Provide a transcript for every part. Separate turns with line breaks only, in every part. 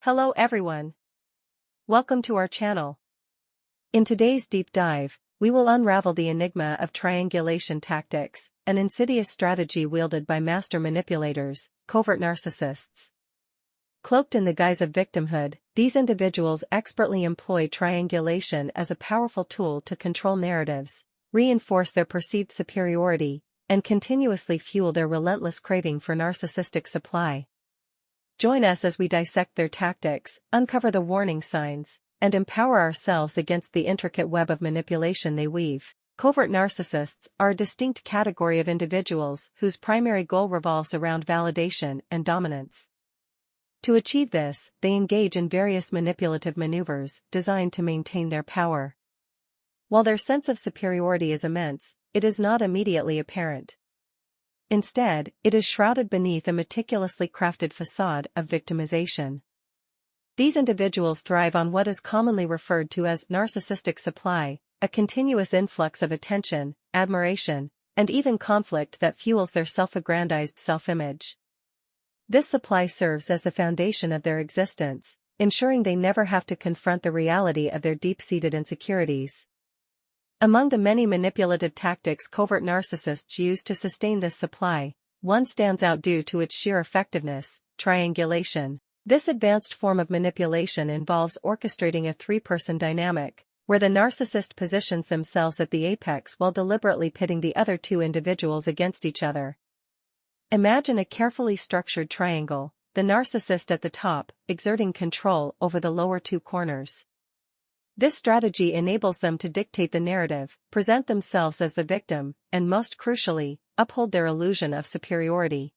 Hello everyone. Welcome to our channel. In today's deep dive, we will unravel the enigma of triangulation tactics, an insidious strategy wielded by master manipulators, covert narcissists. Cloaked in the guise of victimhood, these individuals expertly employ triangulation as a powerful tool to control narratives, reinforce their perceived superiority, and continuously fuel their relentless craving for narcissistic supply. Join us as we dissect their tactics, uncover the warning signs, and empower ourselves against the intricate web of manipulation they weave. Covert narcissists are a distinct category of individuals whose primary goal revolves around validation and dominance. To achieve this, they engage in various manipulative maneuvers designed to maintain their power. While their sense of superiority is immense, it is not immediately apparent. Instead, it is shrouded beneath a meticulously crafted facade of victimization. These individuals thrive on what is commonly referred to as narcissistic supply, a continuous influx of attention, admiration, and even conflict that fuels their self-aggrandized self-image. This supply serves as the foundation of their existence, ensuring they never have to confront the reality of their deep-seated insecurities. Among the many manipulative tactics covert narcissists use to sustain this supply, one stands out due to its sheer effectiveness: triangulation. This advanced form of manipulation involves orchestrating a three-person dynamic, where the narcissist positions themselves at the apex while deliberately pitting the other two individuals against each other. Imagine a carefully structured triangle, the narcissist at the top, exerting control over the lower two corners. This strategy enables them to dictate the narrative, present themselves as the victim, and most crucially, uphold their illusion of superiority.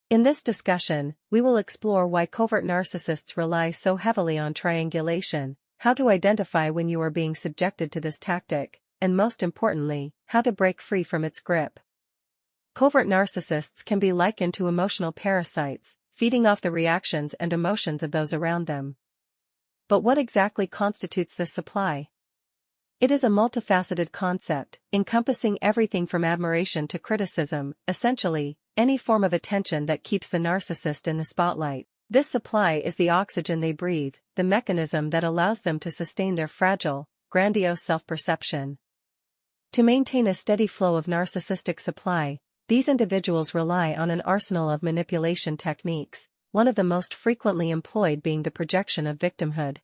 In this discussion, we will explore why covert narcissists rely so heavily on triangulation, how to identify when you are being subjected to this tactic, and most importantly, how to break free from its grip. Covert narcissists can be likened to emotional parasites, feeding off the reactions and emotions of those around them. But what exactly constitutes this supply? It is a multifaceted concept, encompassing everything from admiration to criticism, essentially, any form of attention that keeps the narcissist in the spotlight. This supply is the oxygen they breathe, the mechanism that allows them to sustain their fragile, grandiose self-perception. To maintain a steady flow of narcissistic supply, these individuals rely on an arsenal of manipulation techniques, one of the most frequently employed being the projection of victimhood.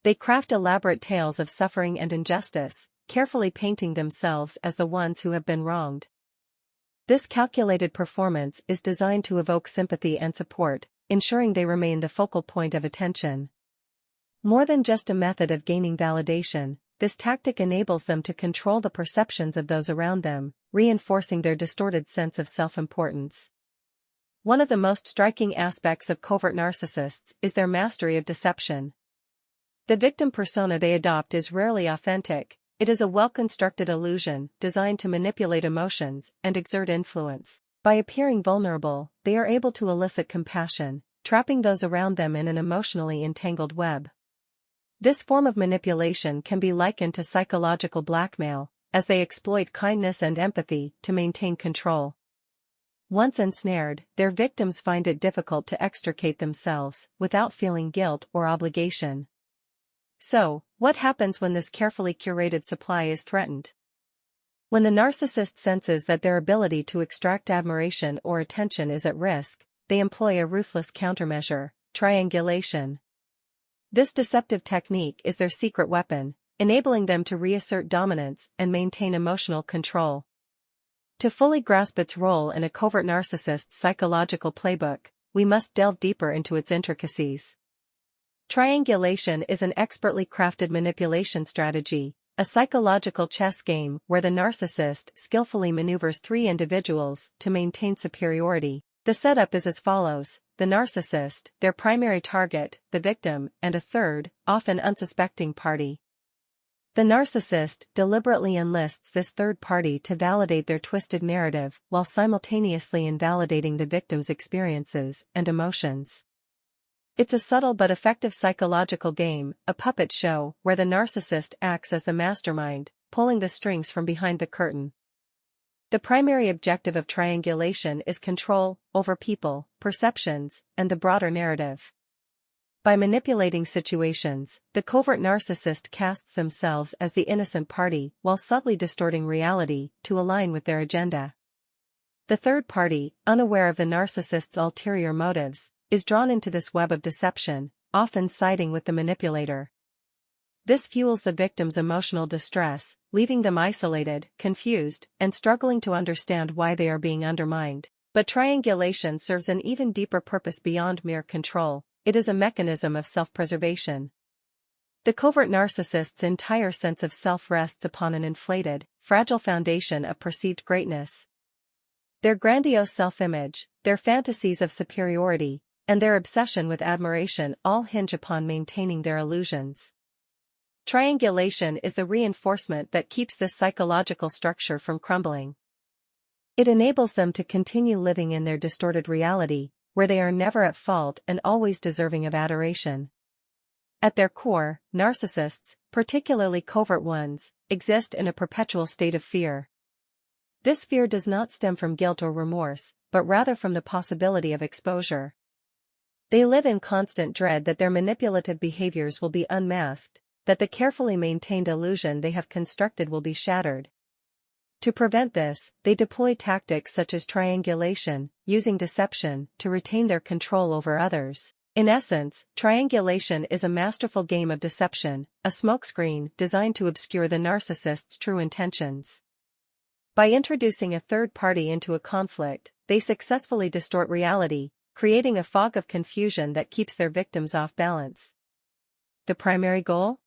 They craft elaborate tales of suffering and injustice, carefully painting themselves as the ones who have been wronged. This calculated performance is designed to evoke sympathy and support, ensuring they remain the focal point of attention. More than just a method of gaining validation, this tactic enables them to control the perceptions of those around them, reinforcing their distorted sense of self-importance. One of the most striking aspects of covert narcissists is their mastery of deception. The victim persona they adopt is rarely authentic. It is a well-constructed illusion designed to manipulate emotions and exert influence. By appearing vulnerable, they are able to elicit compassion, trapping those around them in an emotionally entangled web. This form of manipulation can be likened to psychological blackmail, as they exploit kindness and empathy to maintain control. Once ensnared, their victims find it difficult to extricate themselves without feeling guilt or obligation. So, what happens when this carefully curated supply is threatened? When the narcissist senses that their ability to extract admiration or attention is at risk, they employ a ruthless countermeasure: triangulation. This deceptive technique is their secret weapon, enabling them to reassert dominance and maintain emotional control. To fully grasp its role in a covert narcissist's psychological playbook, we must delve deeper into its intricacies. Triangulation is an expertly crafted manipulation strategy, a psychological chess game where the narcissist skillfully maneuvers three individuals to maintain superiority. The setup is as follows: the narcissist, their primary target, the victim, and a third, often unsuspecting party. The narcissist deliberately enlists this third party to validate their twisted narrative while simultaneously invalidating the victim's experiences and emotions. It's a subtle but effective psychological game, a puppet show where the narcissist acts as the mastermind, pulling the strings from behind the curtain. The primary objective of triangulation is control over people, perceptions, and the broader narrative. By manipulating situations, the covert narcissist casts themselves as the innocent party while subtly distorting reality to align with their agenda. The third party, unaware of the narcissist's ulterior motives, is drawn into this web of deception, often siding with the manipulator. This fuels the victim's emotional distress, leaving them isolated, confused, and struggling to understand why they are being undermined. But triangulation serves an even deeper purpose beyond mere control. It is a mechanism of self-preservation. The covert narcissist's entire sense of self rests upon an inflated, fragile foundation of perceived greatness. Their grandiose self-image, their fantasies of superiority, and their obsession with admiration all hinge upon maintaining their illusions. Triangulation is the reinforcement that keeps this psychological structure from crumbling. It enables them to continue living in their distorted reality, where they are never at fault and always deserving of adoration. At their core, narcissists, particularly covert ones, exist in a perpetual state of fear. This fear does not stem from guilt or remorse, but rather from the possibility of exposure. They live in constant dread that their manipulative behaviors will be unmasked, that the carefully maintained illusion they have constructed will be shattered. To prevent this, they deploy tactics such as triangulation, using deception to retain their control over others. In essence, triangulation is a masterful game of deception, a smokescreen designed to obscure the narcissist's true intentions. By introducing a third party into a conflict, they successfully distort reality, creating a fog of confusion that keeps their victims off balance. The primary goal?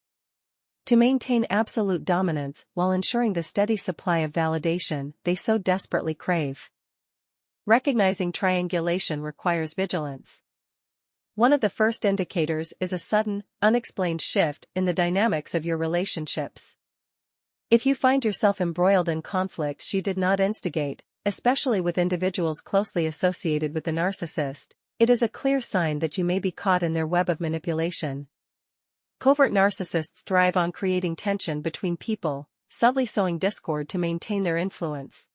To maintain absolute dominance while ensuring the steady supply of validation they so desperately crave. Recognizing triangulation requires vigilance. One of the first indicators is a sudden, unexplained shift in the dynamics of your relationships. If you find yourself embroiled in conflicts you did not instigate, especially with individuals closely associated with the narcissist, it is a clear sign that you may be caught in their web of manipulation. Covert narcissists thrive on creating tension between people, subtly sowing discord to maintain their influence.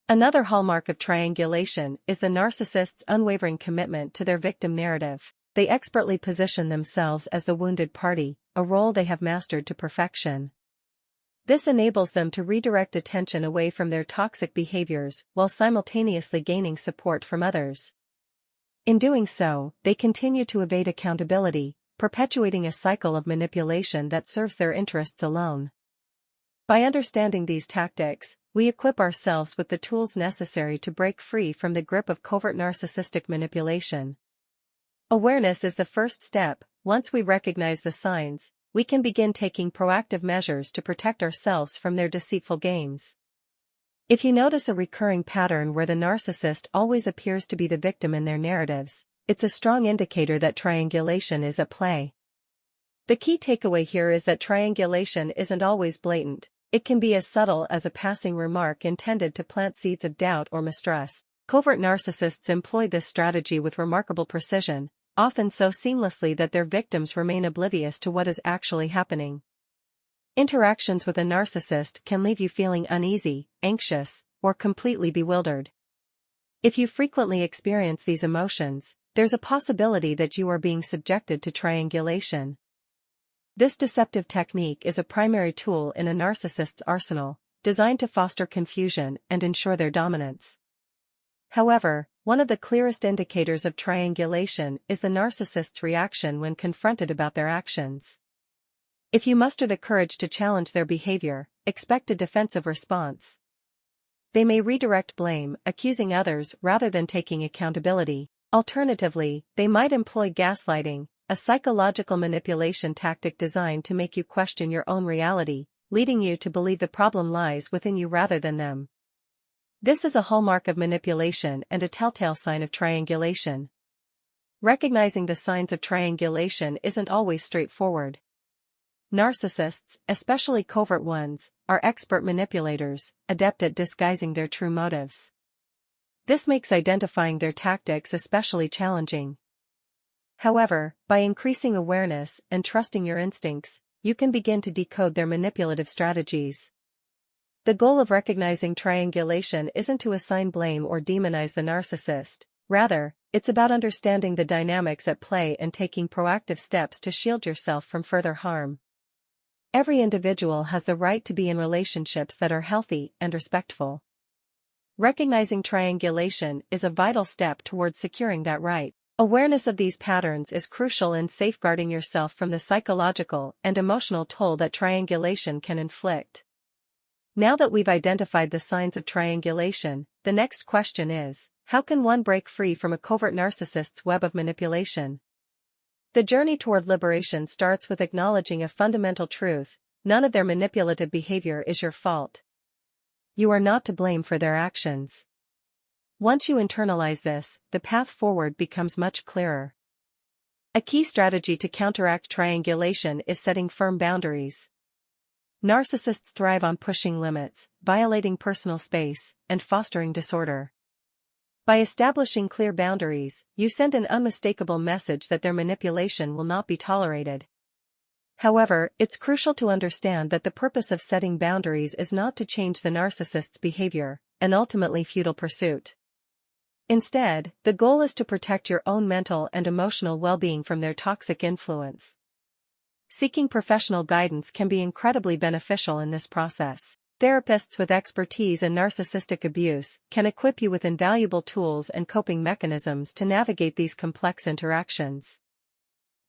Another hallmark of triangulation is the narcissist's unwavering commitment to their victim narrative. They expertly position themselves as the wounded party, a role they have mastered to perfection. This enables them to redirect attention away from their toxic behaviors while simultaneously gaining support from others. In doing so, they continue to evade accountability, perpetuating a cycle of manipulation that serves their interests alone. By understanding these tactics, we equip ourselves with the tools necessary to break free from the grip of covert narcissistic manipulation. Awareness is the first step. Once we recognize the signs, we can begin taking proactive measures to protect ourselves from their deceitful games. If you notice a recurring pattern where the narcissist always appears to be the victim in their narratives, it's a strong indicator that triangulation is at play. The key takeaway here is that triangulation isn't always blatant. It can be as subtle as a passing remark intended to plant seeds of doubt or mistrust. Covert narcissists employ this strategy with remarkable precision, often so seamlessly that their victims remain oblivious to what is actually happening. Interactions with a narcissist can leave you feeling uneasy, anxious, or completely bewildered. If you frequently experience these emotions, there's a possibility that you are being subjected to triangulation. This deceptive technique is a primary tool in a narcissist's arsenal, designed to foster confusion and ensure their dominance. However, one of the clearest indicators of triangulation is the narcissist's reaction when confronted about their actions. If you muster the courage to challenge their behavior, expect a defensive response. They may redirect blame, accusing others rather than taking accountability. Alternatively, they might employ gaslighting, a psychological manipulation tactic designed to make you question your own reality, leading you to believe the problem lies within you rather than them. This is a hallmark of manipulation and a telltale sign of triangulation. Recognizing the signs of triangulation isn't always straightforward. Narcissists, especially covert ones, are expert manipulators, adept at disguising their true motives. This makes identifying their tactics especially challenging. However, by increasing awareness and trusting your instincts, you can begin to decode their manipulative strategies. The goal of recognizing triangulation isn't to assign blame or demonize the narcissist. Rather, it's about understanding the dynamics at play and taking proactive steps to shield yourself from further harm. Every individual has the right to be in relationships that are healthy and respectful. Recognizing triangulation is a vital step towards securing that right. Awareness of these patterns is crucial in safeguarding yourself from the psychological and emotional toll that triangulation can inflict. Now that we've identified the signs of triangulation, the next question is, how can one break free from a covert narcissist's web of manipulation? The journey toward liberation starts with acknowledging a fundamental truth: none of their manipulative behavior is your fault. You are not to blame for their actions. Once you internalize this, the path forward becomes much clearer. A key strategy to counteract triangulation is setting firm boundaries. Narcissists thrive on pushing limits, violating personal space, and fostering disorder. By establishing clear boundaries, you send an unmistakable message that their manipulation will not be tolerated. However, it's crucial to understand that the purpose of setting boundaries is not to change the narcissist's behavior, an ultimately futile pursuit. Instead, the goal is to protect your own mental and emotional well-being from their toxic influence. Seeking professional guidance can be incredibly beneficial in this process. Therapists with expertise in narcissistic abuse can equip you with invaluable tools and coping mechanisms to navigate these complex interactions.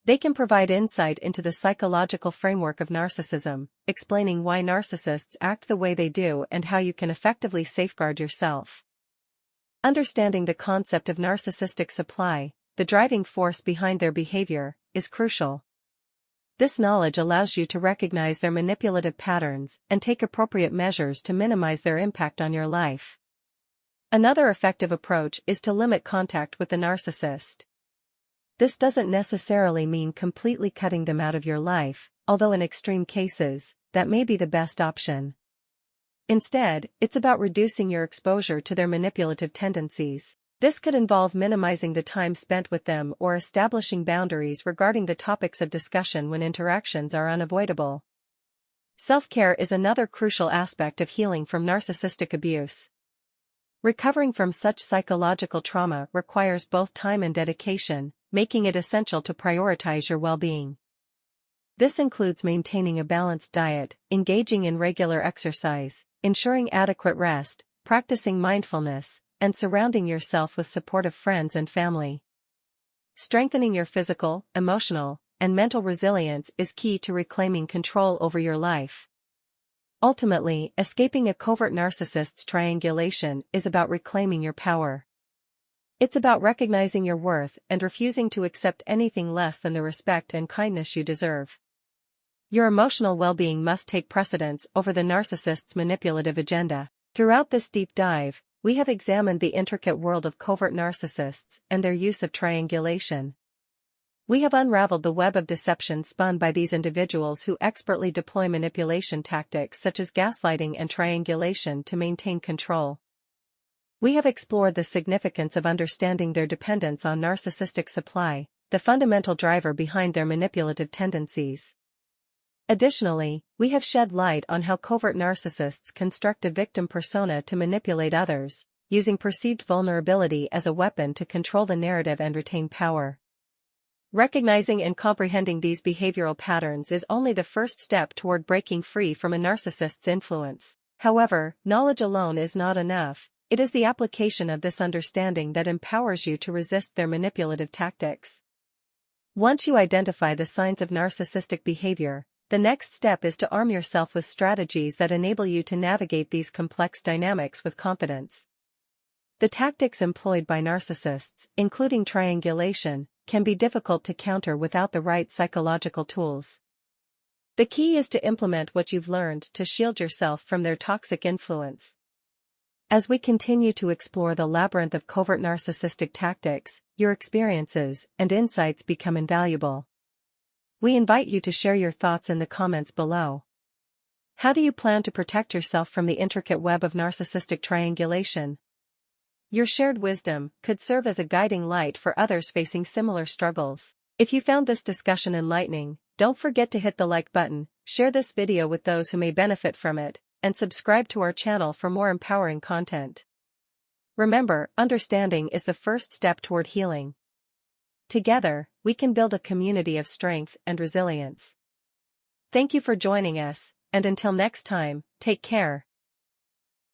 They can provide insight into the psychological framework of narcissism, explaining why narcissists act the way they do and how you can effectively safeguard yourself. Understanding the concept of narcissistic supply, the driving force behind their behavior, is crucial. This knowledge allows you to recognize their manipulative patterns and take appropriate measures to minimize their impact on your life. Another effective approach is to limit contact with the narcissist. This doesn't necessarily mean completely cutting them out of your life, although in extreme cases, that may be the best option. Instead, it's about reducing your exposure to their manipulative tendencies. This could involve minimizing the time spent with them or establishing boundaries regarding the topics of discussion when interactions are unavoidable. Self-care is another crucial aspect of healing from narcissistic abuse. Recovering from such psychological trauma requires both time and dedication, making it essential to prioritize your well-being. This includes maintaining a balanced diet, engaging in regular exercise, ensuring adequate rest, practicing mindfulness, and surrounding yourself with supportive friends and family. Strengthening your physical, emotional, and mental resilience is key to reclaiming control over your life. Ultimately, escaping a covert narcissist's triangulation is about reclaiming your power. It's about recognizing your worth and refusing to accept anything less than the respect and kindness you deserve. Your emotional well-being must take precedence over the narcissist's manipulative agenda. Throughout this deep dive, we have examined the intricate world of covert narcissists and their use of triangulation. We have unraveled the web of deception spun by these individuals who expertly deploy manipulation tactics such as gaslighting and triangulation to maintain control. We have explored the significance of understanding their dependence on narcissistic supply, the fundamental driver behind their manipulative tendencies. Additionally, we have shed light on how covert narcissists construct a victim persona to manipulate others, using perceived vulnerability as a weapon to control the narrative and retain power. Recognizing and comprehending these behavioral patterns is only the first step toward breaking free from a narcissist's influence. However, knowledge alone is not enough. It is the application of this understanding that empowers you to resist their manipulative tactics. Once you identify the signs of narcissistic behavior, the next step is to arm yourself with strategies that enable you to navigate these complex dynamics with confidence. The tactics employed by narcissists, including triangulation, can be difficult to counter without the right psychological tools. The key is to implement what you've learned to shield yourself from their toxic influence. As we continue to explore the labyrinth of covert narcissistic tactics, your experiences and insights become invaluable. We invite you to share your thoughts in the comments below. How do you plan to protect yourself from the intricate web of narcissistic triangulation? Your shared wisdom could serve as a guiding light for others facing similar struggles. If you found this discussion enlightening, don't forget to hit the like button, share this video with those who may benefit from it, and subscribe to our channel for more empowering content. Remember, understanding is the first step toward healing. Together, we can build a community of strength and resilience. Thank you for joining us, and until next time, take care.